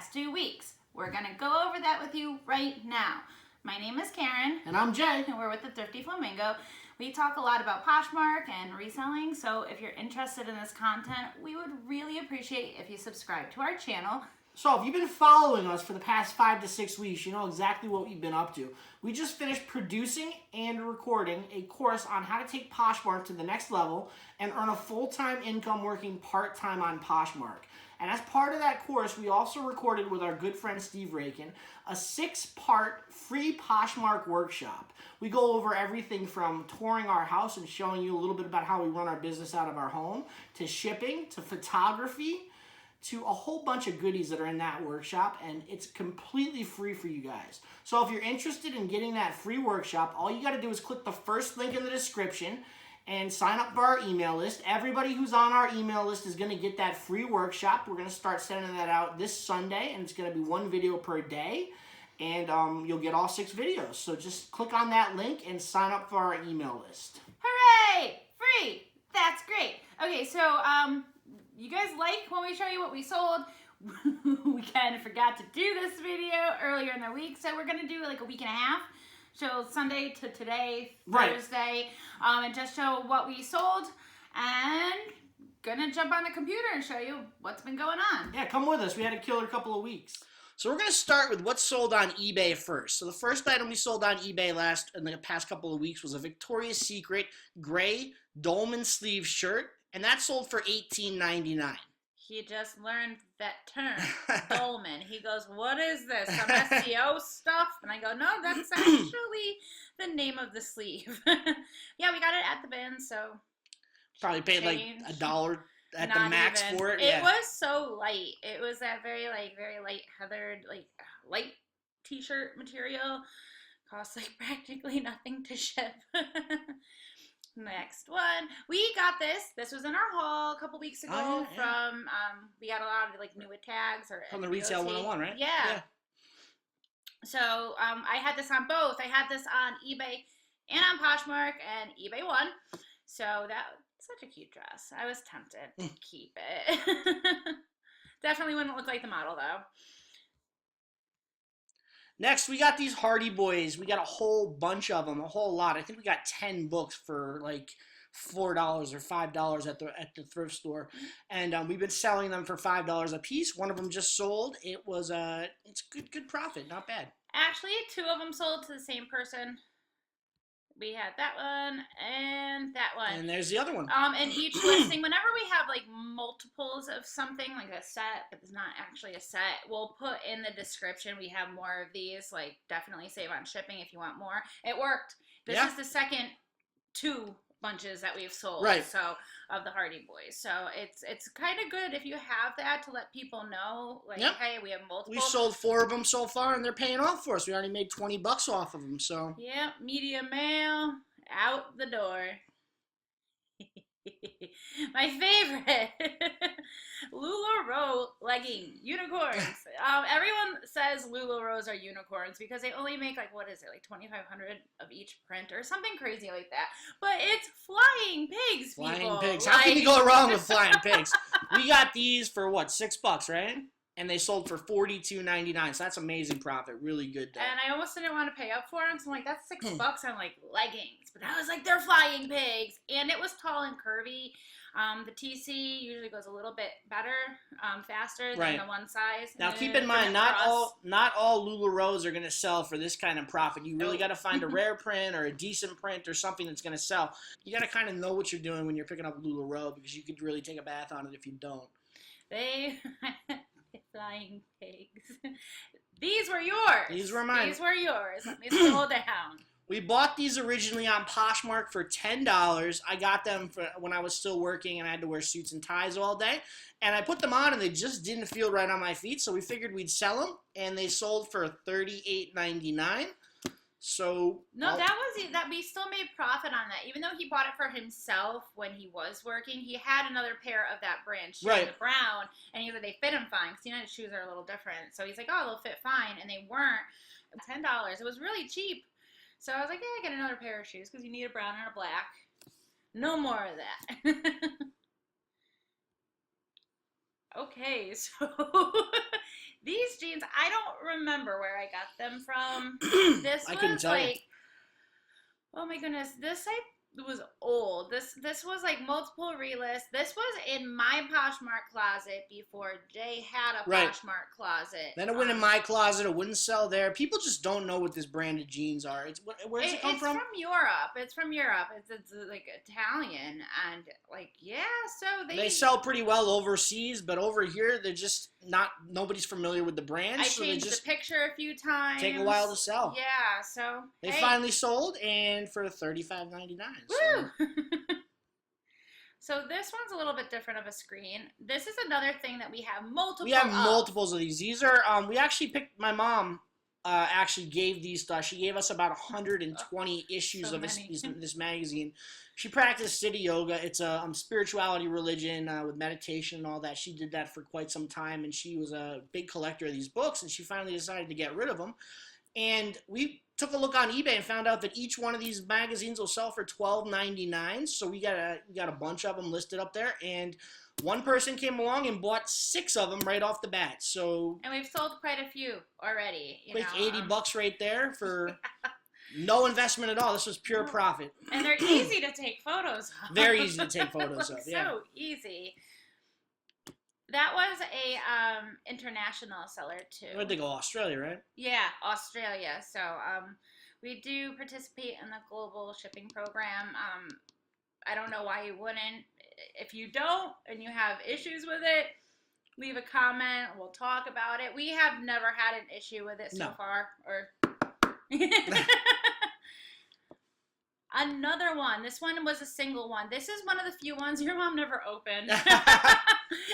past 2 weeks. We're going to go over that with you right now. My name is Karen. And I'm Jay. And we're with the Thrifty Flamingo. We talk a lot about Poshmark and reselling, so if you're interested in this content, we would really appreciate if you subscribe to our channel. So if you've been following us for the past 5 to 6 weeks, you know exactly what we've been up to. We just finished producing and recording a course on how to take Poshmark to the next level and earn a full-time income working part-time on Poshmark. And as part of that course, we also recorded with our good friend Steve Raiken a 6-part free Poshmark workshop. We go over everything from touring our house and showing you a little bit about how we run our business out of our home, to shipping, to photography, to a whole bunch of goodies that are in that workshop, and it's completely free for you guys. So if you're interested in getting that free workshop, all you got to do is click the first link in the description and sign up for our email list. Everybody who's on our email list is going to get that free workshop. We're going to start sending that out this Sunday, and it's going to be 1 video per day, and you'll get all 6 videos. So just click on that link and sign up for our email list. Hooray! Free! That's great. Okay, so you guys like when we show you what we sold? We kind of forgot to do this video earlier in the week, so we're going to do like a week and a half. So Sunday to today, Thursday, and just show what we sold, and gonna jump on the computer and show you what's been going on. Yeah, come with us. We had a killer couple of weeks. So we're going to start with what's sold on eBay first. So the first item we sold on eBay in the past couple of weeks was a Victoria's Secret gray dolman sleeve shirt, and that sold for $18.99. He just learned that term, dolman. He goes, what is this, some SEO stuff? And I go, no, that's actually the name of the sleeve. Yeah, we got it at the bin, so. Probably paid like $1 at the max for it. It was so light. It was that very light heathered, light t-shirt material. Costs like practically nothing to ship. Next one. We got this. This was in our haul a couple weeks ago from, we got a lot of like new tags. From the Retail 101, right? Yeah. So I had this on both. I had this on eBay and on Poshmark, and eBay won. So that was such a cute dress. I was tempted to keep it. Definitely wouldn't look like the model though. Next, we got these Hardy Boys. We got a whole bunch of them, a whole lot. I think we got 10 books for like $4 or $5 at the thrift store, and we've been selling them for $5 a piece. One of them just sold. It was it's good profit, not bad. Actually, 2 of them sold to the same person. We had that one and that one. And there's the other one. And each listing, whenever we have like multiples of something, like a set, but it's not actually a set, we'll put in the description. We have more of these, like definitely save on shipping if you want more. It worked. This is the second 2 bunches that we've sold. Right. So of the Hardy Boys. So it's kind of good if you have that to let people know, like, hey, we have multiple. We sold 4 of them so far, and they're paying off for us. We already made $20 off of them. So yeah, medium mail out the door. My favorite, LuLaRoe legging unicorns. Everyone says LuLaRoes are unicorns because they only make like, what is it, like 2,500 of each print or something crazy like that. But it's flying pigs, people. Flying pigs. How can you go wrong with flying pigs? We got these for what, $6, right? And they sold for $42.99, so that's amazing profit. Really good day. And I almost didn't want to pay up for them, so I'm like, that's $6 on like leggings. But I was like, they're flying pigs. And it was tall and curvy. The TC usually goes a little bit better, faster than the one size. Now keep in mind, not all LuLaRoes are going to sell for this kind of profit. You really got to find a rare print or a decent print or something that's going to sell. You got to kind of know what you're doing when you're picking up LuLaRoe, because you could really take a bath on it if you don't. They... Flying pigs. These were yours. These were mine. These were yours. Let me scroll down. We bought these originally on Poshmark for $10. I got them for when I was still working and I had to wear suits and ties all day. And I put them on and they just didn't feel right on my feet. So we figured we'd sell them, and they sold for $38.99. So no, that we still made profit on that. Even though he bought it for himself when he was working, he had another pair of that brand shoes, the brown, and he was like, they fit him fine, because United shoes are a little different. So he's like, oh, they'll fit fine, and they weren't. $10. It was really cheap. So I was like, yeah, get another pair of shoes, because you need a brown and a black. No more of that. Okay, so These jeans, I don't remember where I got them from. This I couldn't was tell you. like, oh my goodness, this was old. This was like multiple relists. This was in my Poshmark closet before Jay had a Right. Poshmark closet. Then it went in my closet. It wouldn't sell there. People just don't know what this branded jeans are. Where does it come from? It's from Europe. It's from Europe. It's like Italian, and like so They sell pretty well overseas, but over here they're just not. Nobody's familiar with the brand. I so changed they just the picture a few times. take a while to sell. Yeah, so They hey. finally sold, and for $35.99. Woo! So this one's a little bit different of a screen. This is another thing that we have multiple. We have multiples of these. These are we actually picked. My mom actually gave these to us. She gave us about 120 issues so of many. this magazine. She practiced city yoga. It's a spirituality religion with meditation and all that. She did that for quite some time, and she was a big collector of these books, and she finally decided to get rid of them. And we took a look on eBay and found out that each one of these magazines will sell for $12.99. So we got a bunch of them listed up there, and one person came along and bought 6 of them right off the bat. So and we've sold quite a few already. quick $80 right there for no investment at all. This was pure profit. And they're easy to take photos of. Very easy to take photos of. Yeah. So easy. That was a international seller too. Where'd they go? Australia, right? Yeah, Australia. So we do participate in the global shipping program. I don't know why you wouldn't. If you don't and you have issues with it, leave a comment. We'll talk about it. We have never had an issue with it so far. Or another one. This one was a single one. This is one of the few ones your mom never opened.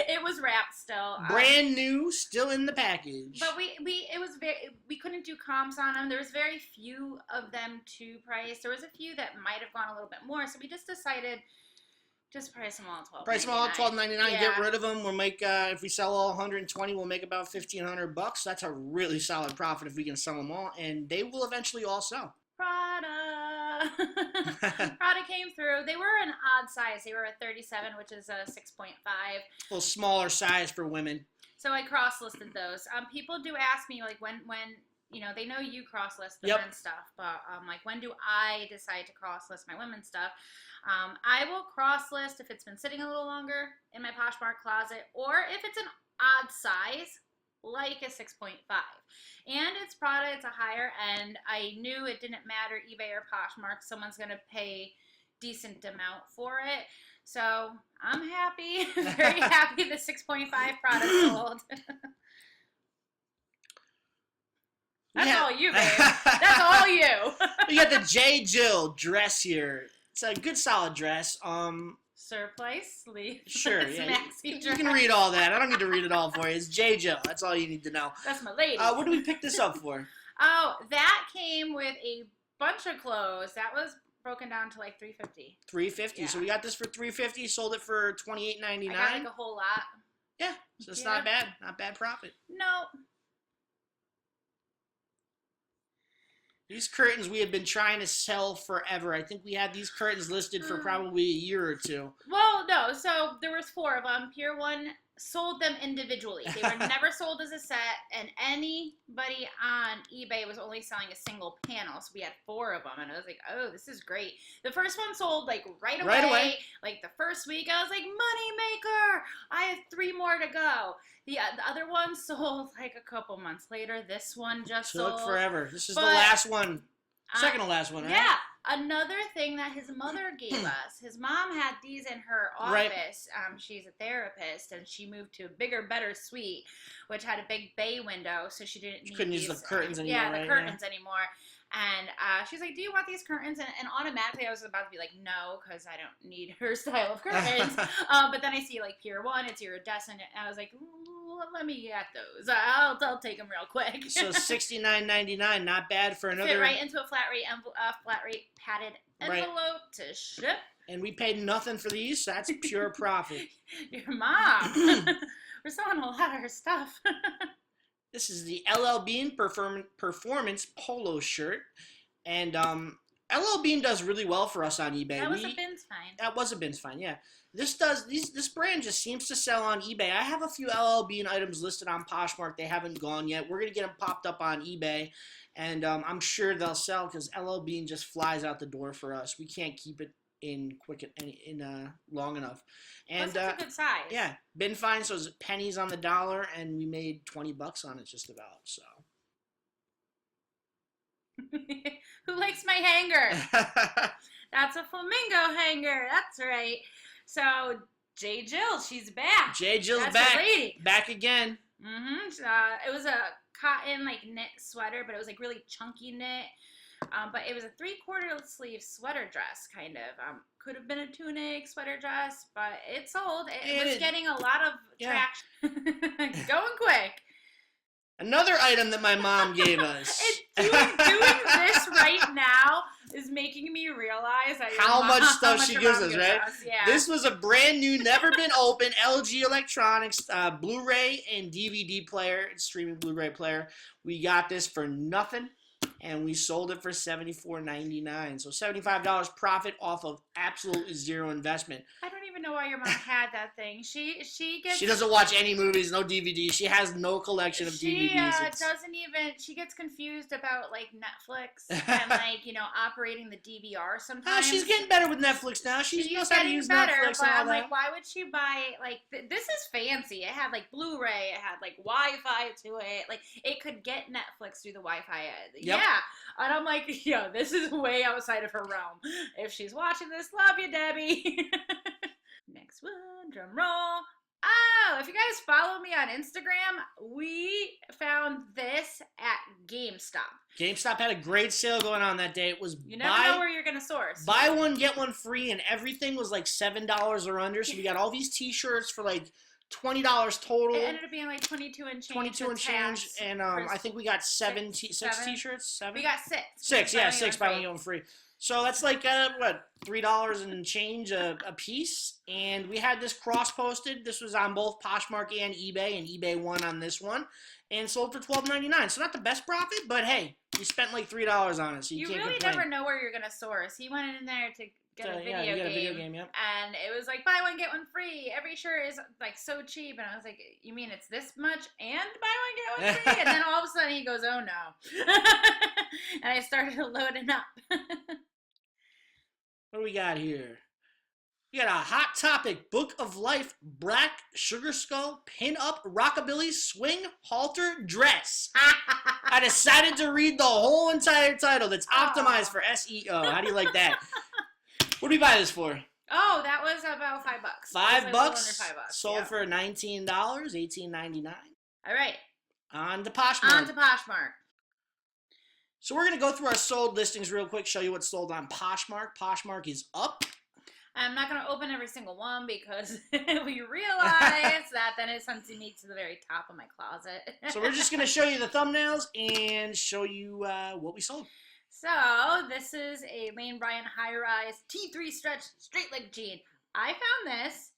It was wrapped still. Brand new, still in the package. But we couldn't do comps on them. There was very few of them to price. There was a few that might have gone a little bit more. So we just decided just price them all at $12.99. Price them all at $12.99. Yeah. Get rid of them. We'll make if we sell all 120, we'll make about $1,500. That's a really solid profit if we can sell them all, and they will eventually all sell. Prada. Prada came through. They were an odd size. They were a 37, which is a 6.5. A little smaller size for women. So I cross-listed those. People do ask me, like, when they know you cross-list the men's stuff, but like, when do I decide to cross-list my women's stuff? I will cross-list if it's been sitting a little longer in my Poshmark closet, or if it's an odd size, like a 6.5. And it's Prada, it's a higher end. I knew it didn't matter, eBay or Poshmark, someone's going to pay decent amount for it. So I'm happy, very happy the 6.5 Prada sold. That's all you, babe. That's all you. We got the J. Jill dress here. It's a good solid dress. Surplice sleeve. Sure, yeah. Maxi You can read all that. I don't need to read it all for you. It's J. Jill. That's all you need to know. That's my lady. What do we pick this up for? Oh, that came with a bunch of clothes. That was broken down to like $350. $350. Yeah. So we got this for $350. Sold it for $28.99. I got like a whole lot. Yeah, so it's not bad. Not bad profit. No. These curtains we have been trying to sell forever. I think we had these curtains listed for probably a year or two. Well, no. So there was 4 of them. Pier 1 sold them individually. They were never sold as a set, and anybody on eBay was only selling a single panel. So we had 4 of them, and I was like, oh, this is great. The first one sold like right away. Like the first week, I was like, money maker. I have 3 more to go. The other one sold like a couple months later. This one just Took sold forever. This is the last one. Second to last one, right? Yeah. Another thing that his mother gave us, his mom had these in her office. Right. She's a therapist, and she moved to a bigger, better suite, which had a big bay window, so she couldn't use the curtains anymore. Yeah, the curtains anymore. And she's like, do you want these curtains? And automatically I was about to be like, no, because I don't need her style of curtains. But then I see like Pier 1, it's iridescent, and I was like, let me get those. I'll take them real quick. So $69.99, not bad for another. Fit right into a flat rate padded envelope to ship. And we paid nothing for these, so that's pure profit. Your mom. We're selling a lot of her stuff. This is the LL Bean Performance Polo shirt. And LL Bean does really well for us on eBay. That was a bin's find. That was a Bin's find, yeah. This brand just seems to sell on eBay. I have a few LL Bean items listed on Poshmark. They haven't gone yet. We're going to get them popped up on eBay, and I'm sure they'll sell because LL Bean just flies out the door for us. We can't keep it in long enough. And that's a good size. Yeah, Bin find, so it's pennies on the dollar, and we made $20 on it just about, so. Who likes my hanger? That's a flamingo hanger. That's right. So J. Jill, she's back. J. Jill's That's back. A lady. Back again. It was a cotton like knit sweater, but it was like really chunky knit. But it was a 3/4 sleeve sweater dress, kind of. Could have been a tunic sweater dress, but it sold. It was getting a lot of traction. Going quick. Another item that my mom gave us. Doing this right now is making me realize how much stuff she gives us, right? Yeah. This was a brand new, never been open LG Electronics Blu-ray and DVD player, streaming Blu-ray player. We got this for nothing, and we sold it for $74.99. So $75 profit off of absolutely zero investment. I don't even know why your mom had that thing. She doesn't watch any movies, no DVDs. She has no collection of DVDs. She gets confused about like Netflix and like, operating the DVR sometimes. She's getting better with Netflix now. She knows how to use Netflix but and all I'm that. like, why would she buy like this is fancy. It had like Blu-ray, it had like Wi-Fi to it. Like it could get Netflix through the Wi-Fi. Yep. Yeah. And I'm like, this is way outside of her realm. If she's watching this, love you, Debbie. Next one, drum roll. Oh, if you guys follow me on Instagram, we found this at GameStop. GameStop had a great sale going on that day. It was you never know where you're gonna source. Buy one, get one free, and everything was like $7 or under. So we got all these T-shirts for like $20 total. It ended up being like 22 and change. 22 and change, and I think we got six T-shirts. 7. We got 6. 6, yeah, 6 buy one get one free. So that's like $3 and change a piece. And we had this cross posted. This was on both Poshmark and eBay won on this one, and sold for $12.99. So not the best profit, but hey, we spent like $3 on it, so you can't really complain. never know where you're gonna source. He went in there to get a video game, yep. And it was like buy one get one free. Every shirt is like so cheap, and I was like, you mean it's this much and buy one get one free? And then all of a sudden he goes, oh no, and I started loading up. What do we got here? We got a Hot Topic Book of Life Black Sugar Skull Pin-Up Rockabilly Swing Halter Dress. I decided to read the whole entire title that's optimized for SEO. How do you like that? What did we buy this for? Oh, that was about $5. $5? Under $5. Sold for $19, $18.99. All right. On to Poshmark. So we're going to go through our sold listings real quick, show you what's sold on Poshmark. Poshmark is up. I'm not going to open every single one because we realize that then it sends me to the very top of my closet. So we're just going to show you the thumbnails and show you what we sold. So this is a Lane Bryant high-rise T3 stretch straight leg jean. I found this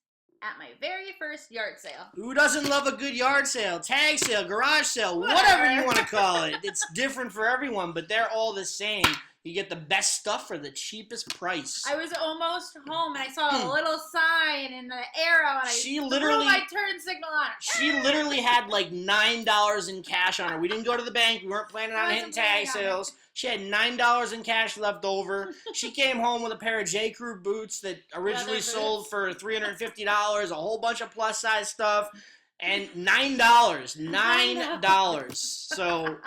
at my very first yard sale. Who doesn't love a good yard sale, tag sale, garage sale, whatever you want to call it? It's different for everyone, but they're all the same. You get the best stuff for the cheapest price. I was almost home and I saw a little sign in the arrow and I threw my turn signal on her. She literally had like $9 in cash on her. We didn't go to the bank. We weren't planning on hitting tag sales. She had $9 in cash left over. She came home with a pair of J. Crew boots that originally sold for $350, a whole bunch of plus size stuff, and $9. $9. So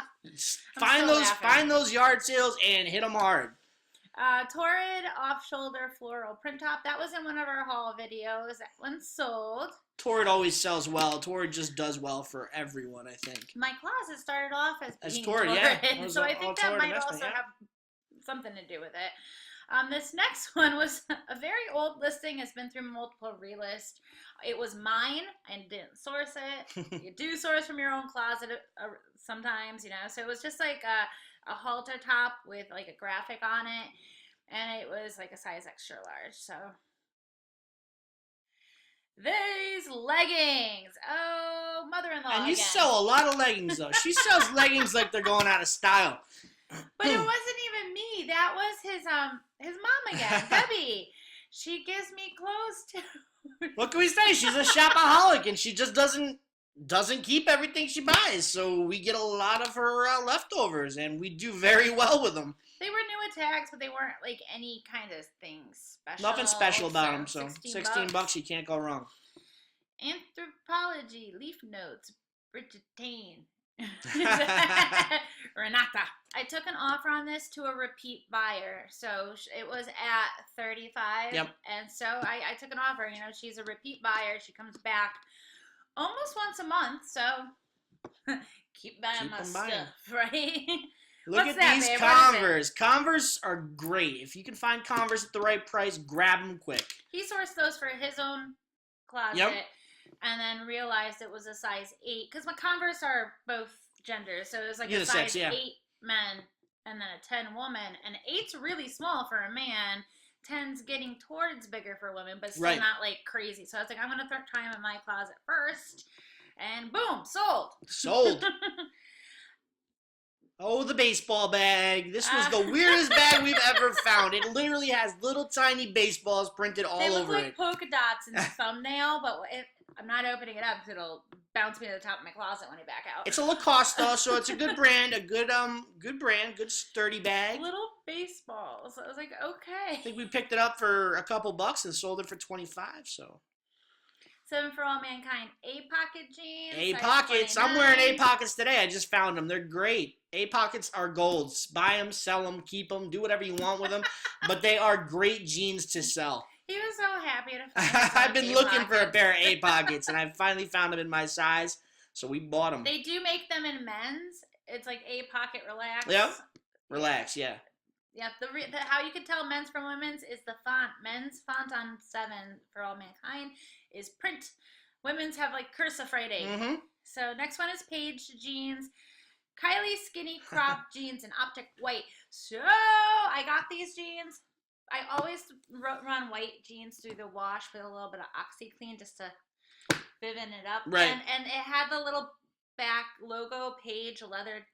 find those yard sales and hit them hard. Torrid off-shoulder floral print top. That was in one of our haul videos. That one sold. Torrid always sells well. Torrid just does well for everyone, I think. My closet started off as being Torrid, yeah. So I think that might also have something to do with it. This next one was a very old listing. It's been through multiple relist. It was mine. I didn't source it. You do source from your own closet sometimes, So it was just like a halter top with like a graphic on it. And it was like a size extra large. So these leggings. Oh, mother-in-law And you again. sell a lot of leggings, though. She sells leggings like they're going out of style. But it wasn't even me. That was his mom again, Debbie. She gives me clothes too. What can we say? She's a shopaholic, and she just doesn't keep everything she buys. So we get a lot of her leftovers, and we do very well with them. They were new tags, but they weren't like any kind of thing special. Nothing special about them. So 16 bucks, you can't go wrong. Anthropology, leaf notes, Bridget Tane. Renata. I took an offer on this to a repeat buyer, so it was at 35. Yep. And so I took an offer. You know, she's a repeat buyer. She comes back almost once a month, so keep buying my stuff, right? Look at these Converse. Converse are great. If you can find Converse at the right price, grab them quick. He sourced those for his own closet. Yep. And then realized it was a size 8. Because my Converse are both genders. So it was like a Unisex, size yeah. 8 men and then a 10 woman. And 8's really small for a man. 10's getting towards bigger for women, but still not like crazy. So I was like, I'm going to throw time in my closet first. And boom, sold. Sold. Oh, the baseball bag. This was the weirdest bag we've ever found. It literally has little tiny baseballs printed all over it. They look like polka dots in the thumbnail, but I'm not opening it up because it'll bounce me to the top of my closet when I back out. It's a Lacoste, though, so it's a good brand, good sturdy bag. Little baseballs. I was like, okay. I think we picked it up for a couple bucks and sold it for 25, so. 7 for All Mankind. A-pocket jeans. A-pockets. I'm wearing A-pockets today. I just found them. They're great. A-pockets are golds. Buy them, sell them, keep them, do whatever you want with them. But they are great jeans to sell. He was so happy to find I've been looking for a pair of A-pockets, and I finally found them in my size, so we bought them. They do make them in men's. It's like A-pocket relax. Yep. Relax, yeah. Yeah, how you can tell men's from women's is the font. Men's font on 7 for All Mankind is print. Women's have like cursive writing. Mm-hmm. So next one is Paige jeans. Kylie skinny crop jeans in optic white. So I got these jeans. I always run white jeans through the wash with a little bit of OxyClean just to viven it up. Right. And it had the little back logo Paige leather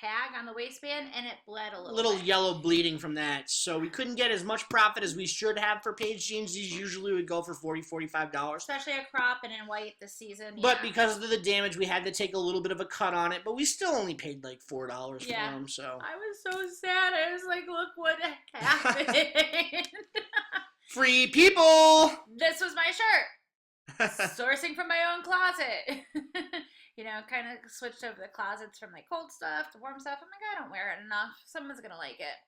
tag on the waistband, and it bled a little bit. Yellow bleeding from that. So we couldn't get as much profit as we should have for Paige jeans. These usually would go for $40, $45. Especially a crop and in white this season. But because of the damage, we had to take a little bit of a cut on it. But we still only paid like $4 for them. So I was so sad. I was like, look what happened. Free people! This was my shirt. Sourcing from my own closet. You know, kind of switched over the closets from like cold stuff to warm stuff. I'm like, I don't wear it enough. Someone's going to like it.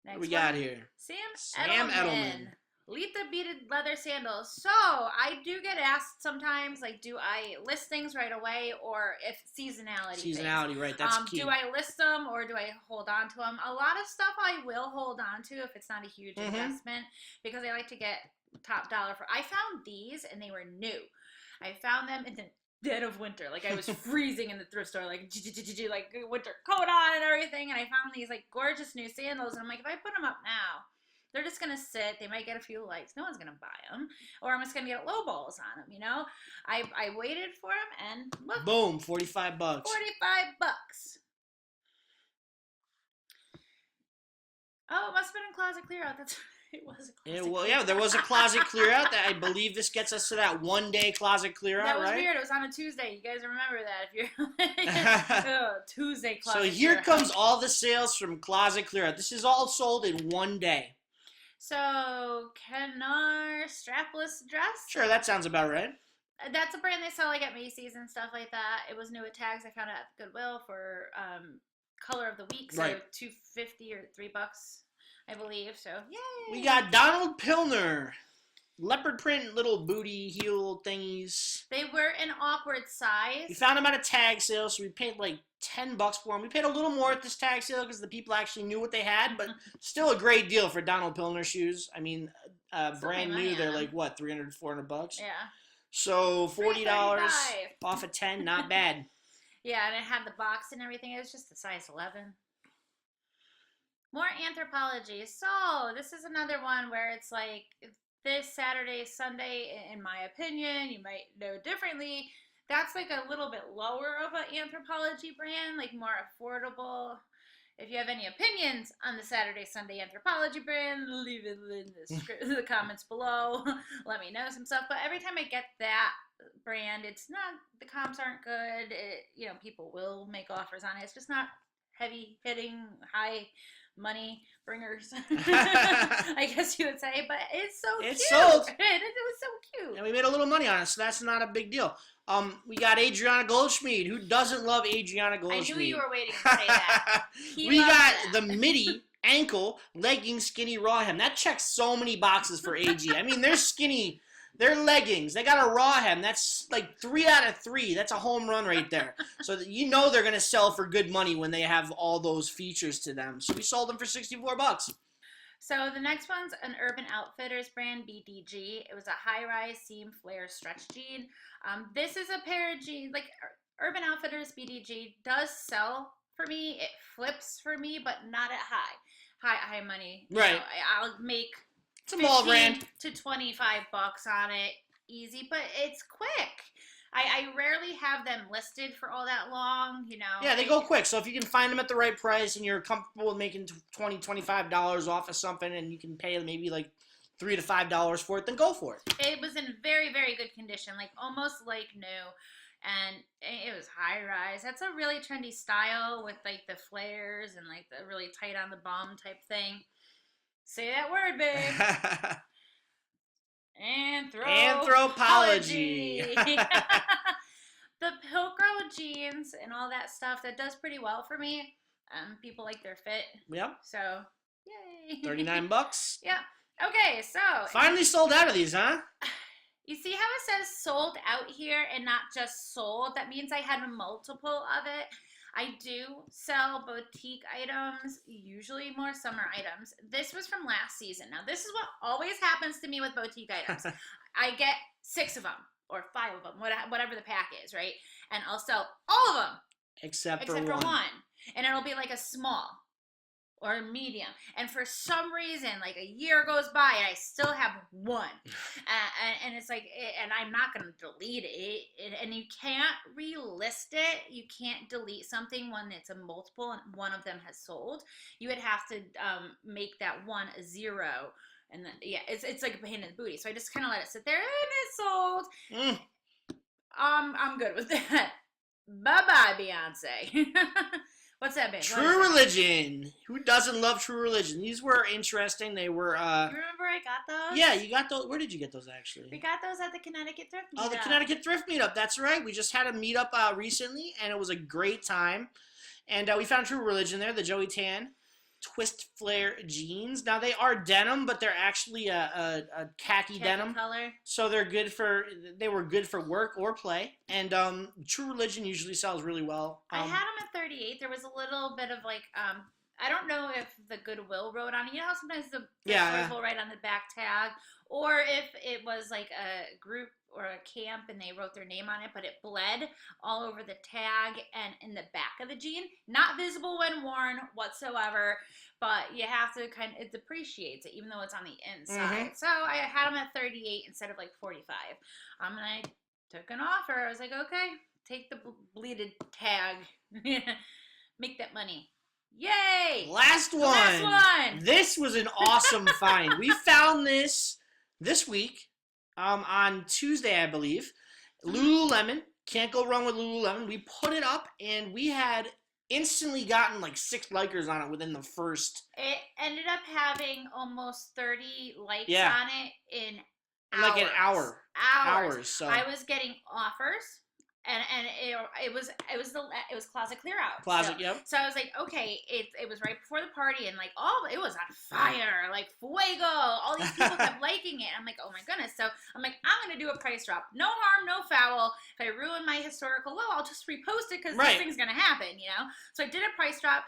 Next what we got here? Sam Edelman. Letha beaded leather sandals. So, I do get asked sometimes, like, do I list things right away or if seasonality things. Right. That's key. Do I list them or do I hold on to them? A lot of stuff I will hold on to if it's not a huge investment because I like to get top dollar for. I found these and they were new. I found them in the dead of winter. Like I was freezing in the thrift store, like winter coat on and everything. And I found these like gorgeous new sandals. And I'm like, if I put them up now, they're just going to sit. They might get a few likes. No one's going to buy them. Or I'm just going to get low balls on them, you know? I waited for them and look. Boom, $45. $45. Oh, it must have been in closet clear out. That's it was a closet there was a closet clear out. That I believe this gets us to that one-day closet clear out, right? That was weird. It was on a Tuesday. You guys remember that if you're Tuesday closet. So here comes all the sales from closet clear out. This is all sold in one day. So Kennar strapless dress. Sure, that sounds about right. That's a brand they sell like at Macy's and stuff like that. It was new at Tags. I found it at Goodwill for color of the week, so right. $2.50 or $3, I believe. So yay! We got Donald Pilner, leopard print little booty heel thingies. They were an awkward size. We found them at a tag sale, so we paid like $10 for them. We paid a little more at this tag sale because the people actually knew what they had, but still a great deal for Donald Pilner shoes. I mean, brand new, they're like what, $300, $400? Yeah. So $40 off of 10, not bad. Yeah, and it had the box and everything. It was just a size 11. More Anthropology. So, this is another one where it's like, this Saturday, Sunday, in my opinion, you might know differently. That's like a little bit lower of an Anthropology brand, like more affordable. If you have any opinions on the Saturday Sunday Anthropology brand, leave it in the comments below. Let me know some stuff. But every time I get that brand, it's not, the comps aren't good. People will make offers on it. It's just not heavy hitting, high money bringers, I guess you would say. But it's so cute. Sold. It was so cute. And we made a little money on it, so that's not a big deal. We got Adriana Goldschmied. Who doesn't love Adriana Goldschmied? I knew you were waiting to say that. We got the midi ankle legging skinny raw hem. That checks so many boxes for AG. I mean, they're skinny. They're leggings. They got a raw hem. That's like 3 out of 3. That's a home run right there. So you know they're going to sell for good money when they have all those features to them. So we sold them for $64. So the next one's an Urban Outfitters brand, BDG. It was a high-rise seam flare stretch jean. This is a pair of jeans, like Urban Outfitters BDG does sell for me. It flips for me, but not at high money. Right. I'll make it's a mall brand to $25 on it, easy, but it's quick. I rarely have them listed for all that long, Yeah, they go quick. So if you can find them at the right price and you're comfortable with making $20, $25 off of something and you can pay maybe like $3 to $5 for it, then go for it. It was in very, very good condition, like almost like new. And it was high rise. That's a really trendy style with like the flares and like the really tight on the bum type thing. Say that word, babe. Anthropology. The Pilcro jeans and all that stuff, that does pretty well for me. People like their fit. Yep. So, yay. $39. Yeah. Okay, so. Finally sold out of these, huh? You see how it says sold out here and not just sold? That means I had a multiple of it. I do sell boutique items, usually more summer items. This was from last season. Now, this is what always happens to me with boutique items. I get 6 of them or 5 of them, whatever the pack is, right? And I'll sell all of them. Except for one. And it'll be like a small or a medium. And for some reason, like a year goes by and I still have one. And it's like, and I'm not going to delete it. And you can't relist it. You can't delete something when it's a multiple and one of them has sold. You would have to make that one a 0. And then, yeah, it's like a pain in the booty. So I just kind of let it sit there and it's sold. I'm good with that. Bye-bye, Beyonce. What's that, babe? True Religion. Who doesn't love True Religion? These were interesting. They were, You remember I got those? Yeah, you got those. Where did you get those, actually? We got those at the Connecticut Thrift Meetup. Oh, the Connecticut Thrift Meetup. That's right. We just had a meetup recently, and it was a great time. And we found True Religion there, the Joey Tan twist flare jeans. Now, they are denim, but they're actually a khaki denim color. So they were good for work or play. And True Religion usually sells really well. I had them at 38. There was a little bit of like I don't know if the Goodwill wrote on it. You know, sometimes the stores will write on the back tag, or if it was like a group or a camp and they wrote their name on it, but it bled all over the tag and in the back of the jean. Not visible when worn whatsoever, but you have to it depreciates it, even though it's on the inside. So I had them at 38 instead of like 45. And I took an offer. I was like, okay, take the bleeded tag. Make that money. Yay! Last one. This was an awesome find. We found this week on Tuesday, I believe. Lululemon. Can't go wrong with Lululemon. We put it up, and we had instantly gotten like 6 likers on it within the first. It ended up having almost 30 likes on it in hours. Like an hour. Hours. So I was getting offers. And it was closet clear out. Yep. So I was like, okay, it was right before the party, and like it was on fire, like fuego. All these people kept liking it. I'm like, oh my goodness. So I'm like, I'm gonna do a price drop. No harm, no foul. If I ruin my historical low, I'll just repost it because this thing's gonna happen, you know. So I did a price drop.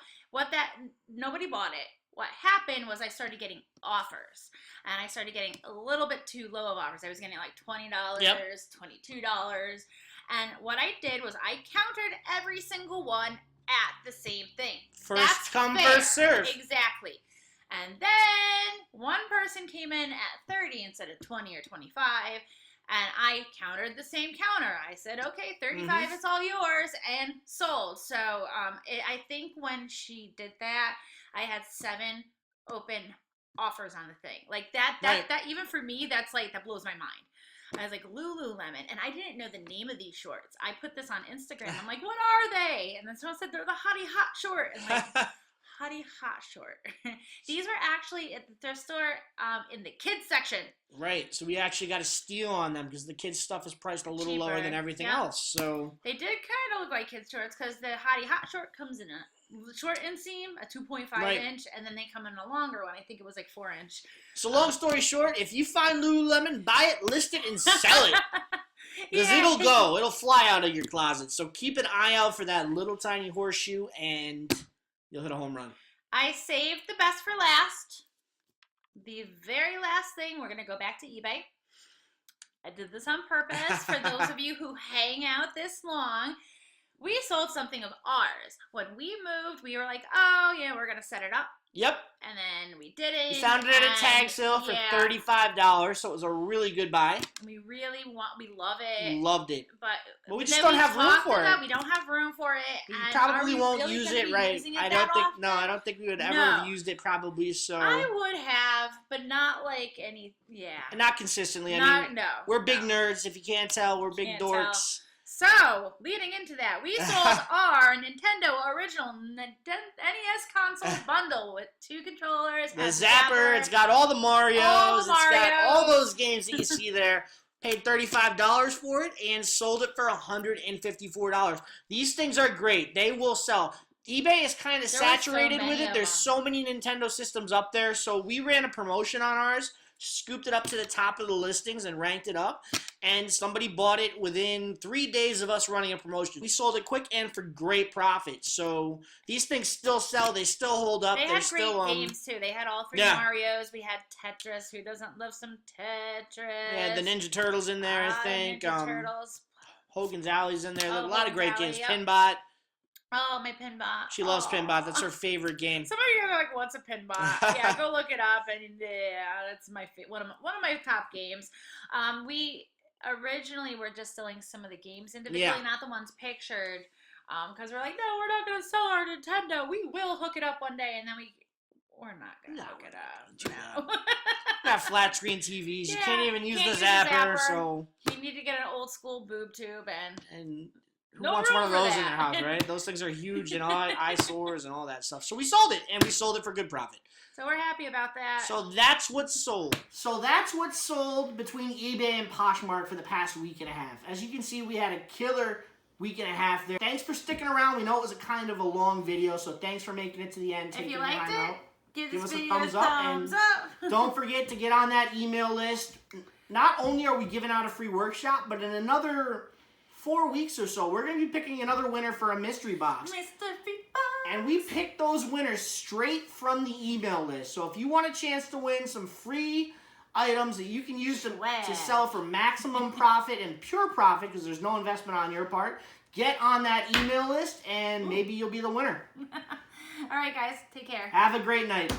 Nobody bought it. What happened was I started getting offers, and I started getting a little bit too low of offers. I was getting like $20, $22. And what I did was I countered every single one at the same thing. First come, first serve. Exactly. And then one person came in at 30 instead of 20 or 25. And I countered the same counter. I said, okay, 35, it's all yours, and sold. So I think when she did that, I had 7 open offers on the thing. Like that even for me, that's like, that blows my mind. I was like, Lululemon, and I didn't know the name of these shorts. I put this on Instagram. I'm like, what are they? And then someone said they're the Hottie Hot short. And like, Hottie Hot short. These were actually at the thrift store in the kids section. Right. So we actually got a steal on them because the kids stuff is priced a little lower than everything else. So they did kind of look like kids shorts because the Hottie Hot short comes in a short inseam, a 2.5 inch, and then they come in a longer one. I think it was like 4 inch. So long story short, if you find Lululemon, buy it, list it, and sell it. Because it'll go. It'll fly out of your closet. So keep an eye out for that little tiny horseshoe, and you'll hit a home run. I saved the best for last. The very last thing, we're going to go back to eBay. I did this on purpose for those of you who hang out this long. We sold something of ours. When we moved, we were like, oh, yeah, we're going to set it up. Yep. And then we did it. We found it at a tag sale for $35, so it was a really good buy. We love it. Loved it. But we just don't have room for it. We don't have room for it. We probably won't use it, right? I don't think we would ever have used it probably, so. I would have, but not like Not consistently. We're big nerds. If you can't tell, we're big dorks. So, leading into that, we sold our Nintendo original NES console bundle with 2 controllers. The Zapper, it's got all the Marios, it's got all those games that you see there. Paid $35 for it and sold it for $154. These things are great. They will sell. eBay is kind of saturated with it. There's so many Nintendo systems up there. So we ran a promotion on ours, scooped it up to the top of the listings and ranked it up, and somebody bought it within 3 days of us running a promotion. We sold it quick and for great profit. So these things still sell. They still hold up. They had great games too. They had all 3 Marios. We had Tetris. Who doesn't love some Tetris? Yeah, the Ninja Turtles in there, I think. Ninja Turtles. Hogan's Alley's in there. A lot of great games. Yep. Pinbot. Oh, my Pinbot. She loves Pinbot. That's her favorite game. Some of you are like, what's a Pinbot? Yeah, go look it up. And that's my one of my top games. We originally were just selling some of the games individually, not the ones pictured. Because we're like, no, we're not going to sell our Nintendo. We will hook it up one day. And then we're not going to hook it up. No. We have flat screen TVs. You can't even use the Zapper. So you need to get an old school boob tube and who wants one of those in their house, right? Those things are huge and all eyesores and all that stuff. So we sold it, and we sold it for good profit. So we're happy about that. So that's what's sold. So that's what's sold between eBay and Poshmark for the past week and a half. As you can see, we had a killer week and a half there. Thanks for sticking around. We know it was a kind of a long video, so thanks for making it to the end. If you liked it, give us a thumbs up. Don't forget to get on that email list. Not only are we giving out a free workshop, but in another 4 weeks or so, we're going to be picking another winner for a mystery box. Mystery box. And we picked those winners straight from the email list. So if you want a chance to win some free items that you can use to sell for maximum profit and pure profit, because there's no investment on your part, get on that email list and maybe you'll be the winner. All right, guys. Take care. Have a great night.